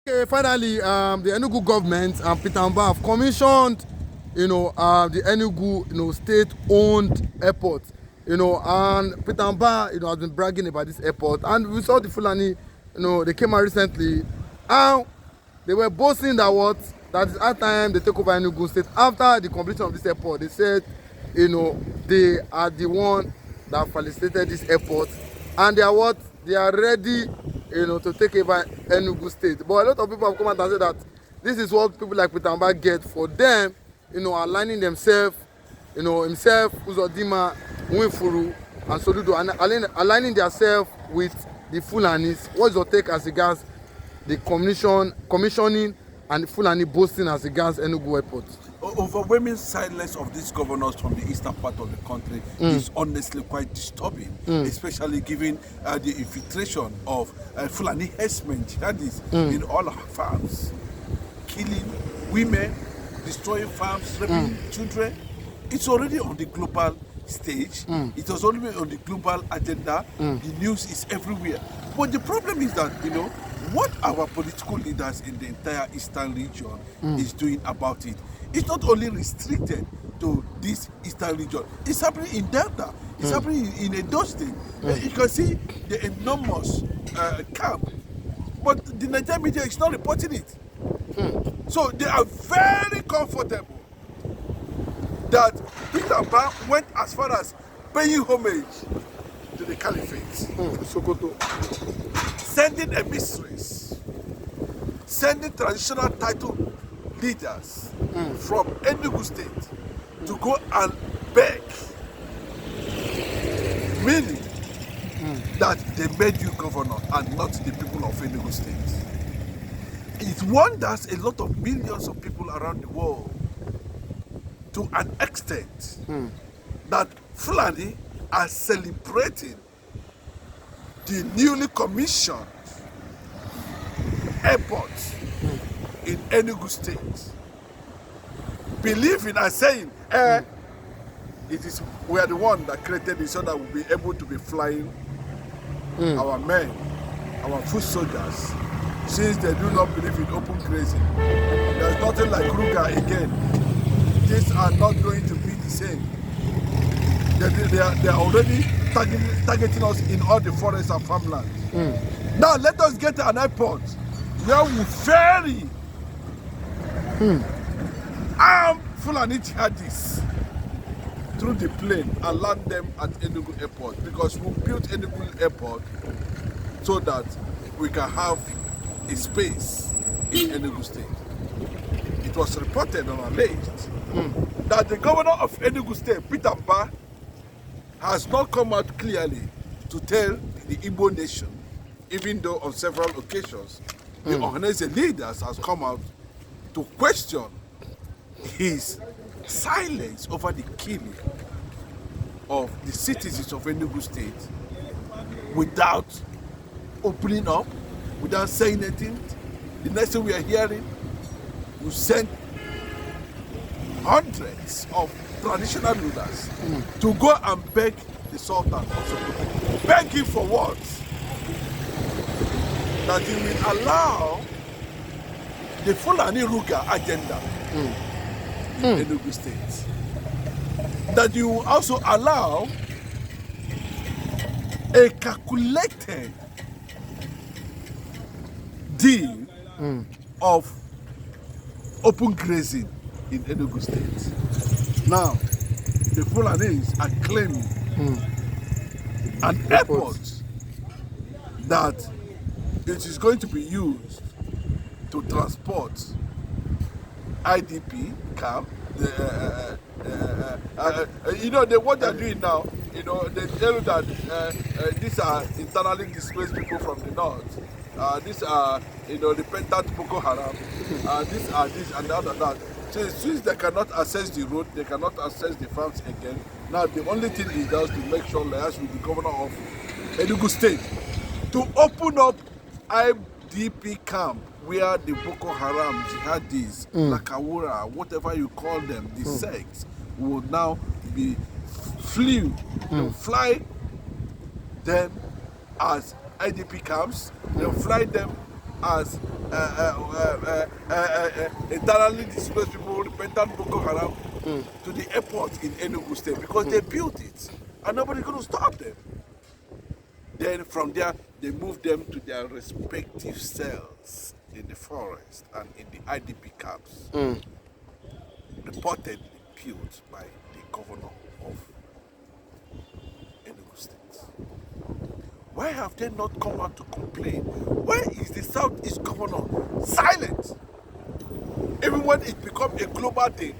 Okay, finally, the Enugu government and Peter Mba have commissioned, the Enugu, state-owned airport, and Peter Mba, has been bragging about this airport. And we saw the Fulani, they came out recently, and they were boasting that is at time they take over Enugu state. After the completion of this airport, they said, they are the one that facilitated this airport, and they are ready, to take over Enugu state. But a lot of people have come out and said that this is what people like Peter Mba get for them, aligning themselves, himself, Uzodima, Nwifuru, and Soludo, and aligning themselves with the Fulanis. What is your take as regards the commissioning and the Fulani boasting as regards Enugu Airport? Overwhelming silence of these governors from the eastern part of the country is honestly quite disturbing, especially given the infiltration of Fulani herdsmen, jihadis, in all our farms, killing women, destroying farms, raping children. It's already on the global stage. It was already on the global agenda. The news is everywhere. But the problem is that, what our political leaders in the entire eastern region is doing about it. It's not only restricted to this eastern region. It's happening in Delta. It's happening in Edo State. You can see the enormous camp. But the Nigerian media is not reporting it. So they are very comfortable that Peter Mba went as far as paying homage to the caliphate, Sokoto, sending emissaries, sending traditional title leaders from Enugu State to go and beg, meaning that they made you governor and not the people of Enugu State. It wonders a lot of millions of people around the world to an extent that Fulani are celebrating the newly commissioned airport in Enugu State, believing and saying, we are the one that created it so that we'll be able to be flying our men, our foot soldiers, since they do not believe in open grazing. There's nothing like Ruga again. These are not going to be the same. They are already targeting us in all the forests and farmlands. Now let us get an airport where we ferry armed Fulani jihadis through the plane and land them at Enugu Airport, because we built Enugu Airport so that we can have a space in Enugu State. It was reported and alleged that the governor of Enugu State, Peter Mba, has not come out clearly to tell the Igbo nation, even though on several occasions the Ohanese leaders has come out to question his silence over the killing of the citizens of Enugu State without opening up, without saying anything. The next thing we are hearing, we sent hundreds of traditional rulers to go and beg the Sultan of Sokoto. Beg him for what? That he will allow the Fulani Ruga agenda in Enugu State. That you will also allow a calculated deal of open grazing in Enugu State. Now, the Fulanis are claiming an airport that it is going to be used to transport IDP camp. What they're doing now, they tell you that these are internally displaced people from the north. These are, repentant Boko Haram. These are this and that and that. So since they cannot access the road, they cannot access the farms again. Now the only thing is just to make sure, liaise with the governor of Enugu State, to open up IDP camp where the Boko Haram, jihadis, Lakawura, whatever you call them, the sects, will now be they'll fly them as IDP camps, they'll fly them as internally displaced people, repentant Boko Haram, to the airport in Enugu State because they built it and nobody's going to stop them. Then from there, they moved them to their respective cells in the forest and in the IDP camps, reportedly built by the governor of Enugu State. Why have they not come out to complain? Why is the Southeast governor silent? Even when it become a global thing,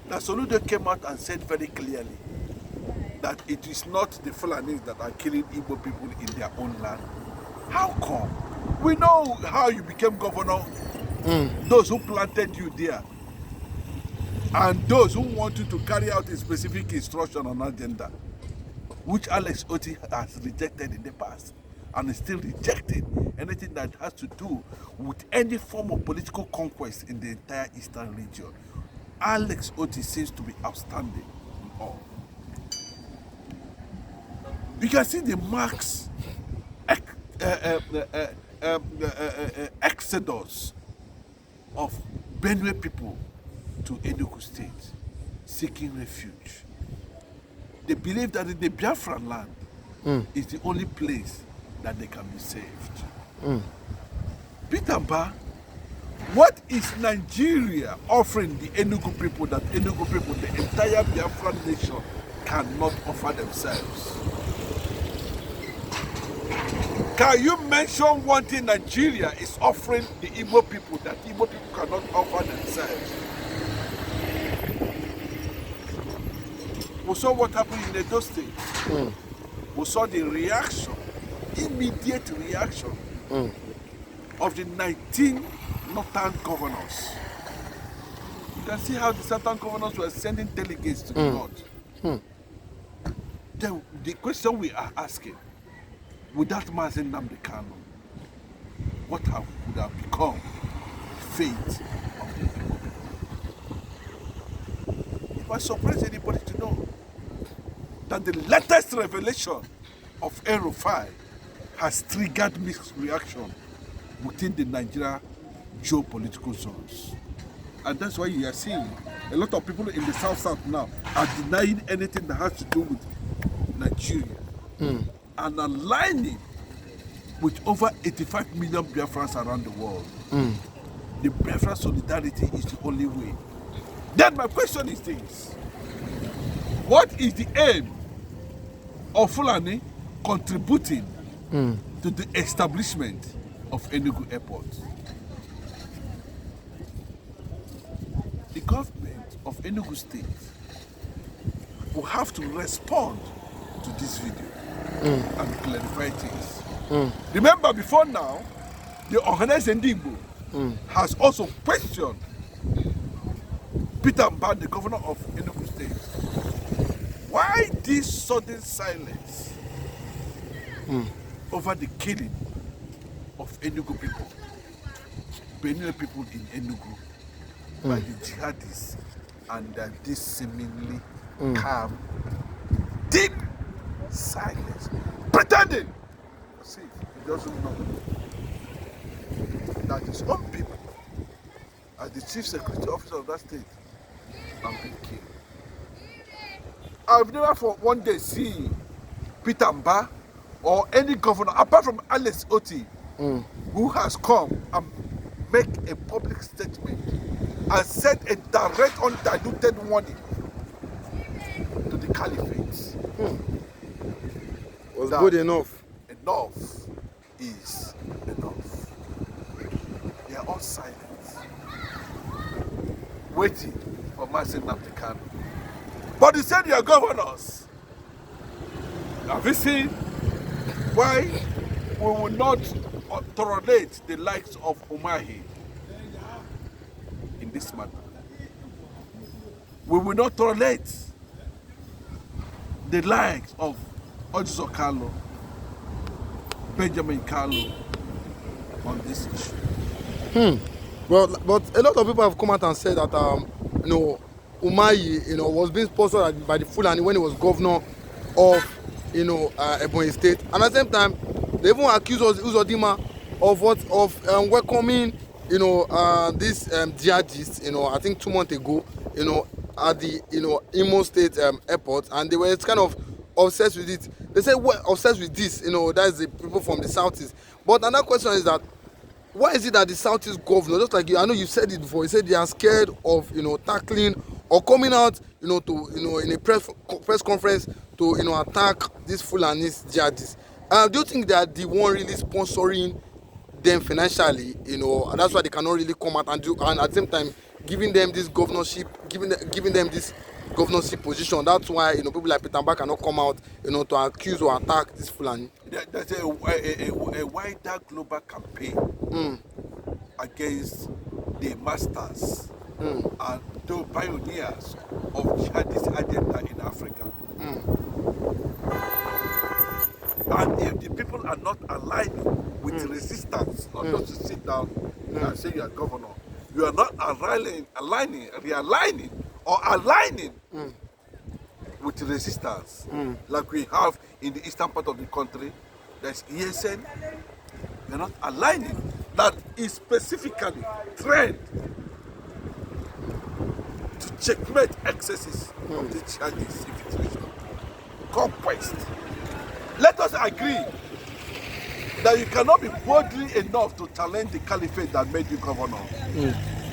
Nasoludo came out and said very clearly that it is not the Fulanis that are killing Igbo people in their own land. How come? We know how you became governor, those who planted you there, and those who want you to carry out a specific instruction on agenda, which Alex Otti has rejected in the past and is still rejecting anything that has to do with any form of political conquest in the entire eastern region. Alex Otti seems to be outstanding in all. You can see the marks, exodus of Benue people to Enugu State seeking refuge. They believe that in the Biafra land is the only place that they can be saved. Peter Mba, what is Nigeria offering the Enugu people that Enugu people, the entire Biafra nation, cannot offer themselves? Can you mention one thing Nigeria is offering the Igbo people that Igbo people cannot offer themselves? We saw what happened in Edo State. We saw the reaction, immediate reaction of the 19 northern governors. You can see how the southern governors were sending delegates to the north. The question we are asking, without Mazen Nnamdi Kanu, what would have become the fate of the people? It might surprise anybody to know that the latest revelation of El-Rufai has triggered mixed reaction within the Nigeria geopolitical zones. And that's why you are seeing a lot of people in the South now are denying anything that has to do with Nigeria and aligning with over 85 million Biafrans around the world. The Biafra solidarity is the only way. Then my question is this: what is the aim of Fulani contributing to the establishment of Enugu-Air+Port? The government of Enugu State will have to respond to this video and clarify things. Remember, before now, the organized Igbo has also questioned Peter Mba, the governor of Enugu State. Why this sudden silence over the killing of Enugu people, Benue people in Enugu, by the jihadists, and this seemingly calm, deep silence, pretending as if he doesn't know that his own people, as the chief security officer of that state, have been killed. I've never for one day seen Peter Mba or any governor, apart from Alex Otti, who has come and make a public statement and said a direct, undiluted warning to the caliphate. Was good enough. Enough is enough. They are all silent, waiting for Mazen Nnamdi Kanu. But you said your governors. Have you seen why we will not tolerate the likes of Umahi in this matter? We will not tolerate the likes of Ojiso Kalu, Benjamin Kalu on this issue. But a lot of people have come out and said that Umahi, was being sponsored by the Fulani when he was governor of, Ebonyi State. And at the same time, they even accused Uzodinma of welcoming, this jihadists, I think 2 months ago, at the Imo State airport, and they were kind of obsessed with it. They said, well, obsessed with this, that's the people from the southeast. But another question is that, why is it that the southeast governor, just like you, I know you said it before, you said they are scared of tackling or coming out to in a press conference to attack these Fulanis jihadists? Do you think that the one really sponsoring them financially, and that's why they cannot really come out and do, and at the same time giving them this governorship, giving them this governorship position? That's why people like Peter Mbaka cannot come out to accuse or attack this Fulani. There's a wider global campaign against the masters and the pioneers of jihadist agenda in Africa. And if the people are not aligning with resistance, not just to sit down and say you are governor, you are not realigning with resistance, like we have in the eastern part of the country. There's ESN. You're not aligning. That is specifically trained to checkmate excesses of the jihadist infiltration, conquest. Let us agree that you cannot be boldly enough to challenge the caliphate that made you governor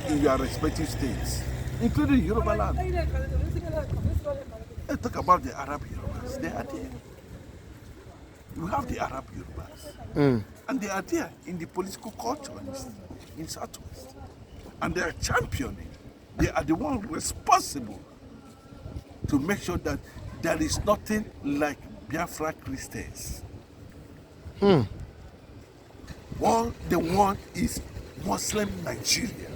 in your respective states, including Yoruba land. Let's talk about the Arab Yorubas. They are there. You have the Arab Yorubas. And they are there in the political culture in Southwest. And they are championing. They are the ones responsible to make sure that there is nothing like biafra Christians. All they want is Muslim Nigeria.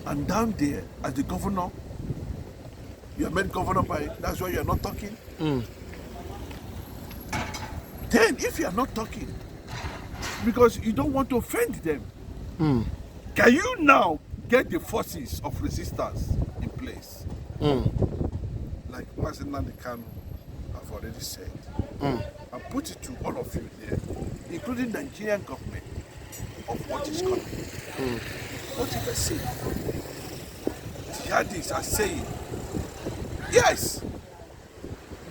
And down there, as the governor, you are made governor by, that's why you are not talking. Then, if you are not talking, because you don't want to offend them, can you now get the forces of resistance in place? Like Mazinandi Kanu have already said. And put it to all of you here, including the Nigerian government, of what is coming. What if I say? Jihadists are saying, yes,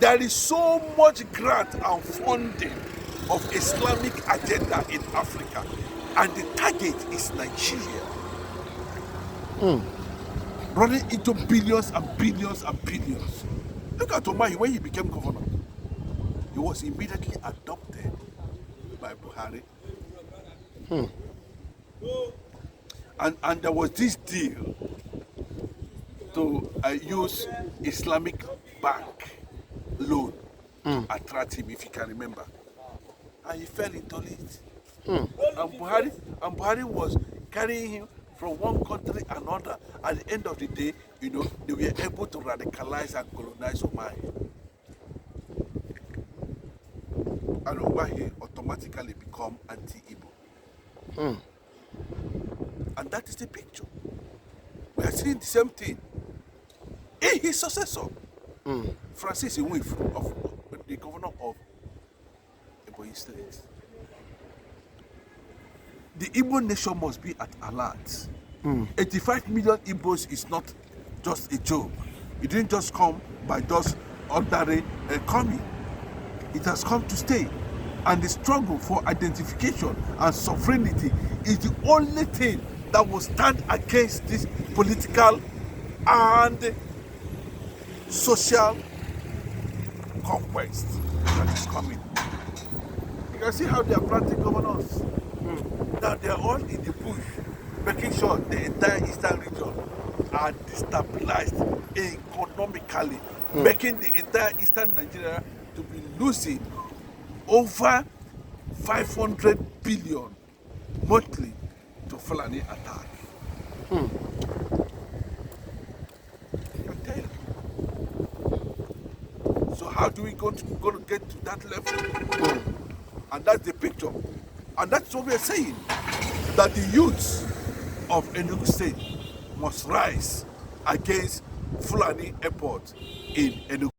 there is so much grant and funding of Islamic agenda in Africa, and the target is Nigeria. Running into billions and billions and billions. Look at Omahi when he became governor. He was immediately adopted by Buhari. And there was this deal to use Islamic bank loan to attract him, if you can remember. And he fell into it. And Buhari was carrying him from one country to another. At the end of the day, they were able to radicalize and colonize Omahi. And Omahi automatically become anti-Igbo. And that is the picture. We are seeing the same thing in his successor, Francis Iwinfu, of the governor of Ebonyi State. The Igbo nation must be at alert. 85 million Igbos is not just a joke. It didn't just come by just ordinary coming. It has come to stay. And the struggle for identification and sovereignty is the only thing that will stand against this political and social conquest that is coming. You can see how they are planting governors. Now they are all in the bush, making sure the entire eastern region are destabilized economically, making the entire eastern Nigeria to be losing over 500 billion monthly to Fulani attack. I can tell you. So how do we go to get to that level? And that's the picture. And that's what we are saying, that the youths of Enugu State must rise against Fulani Airport in Enugu.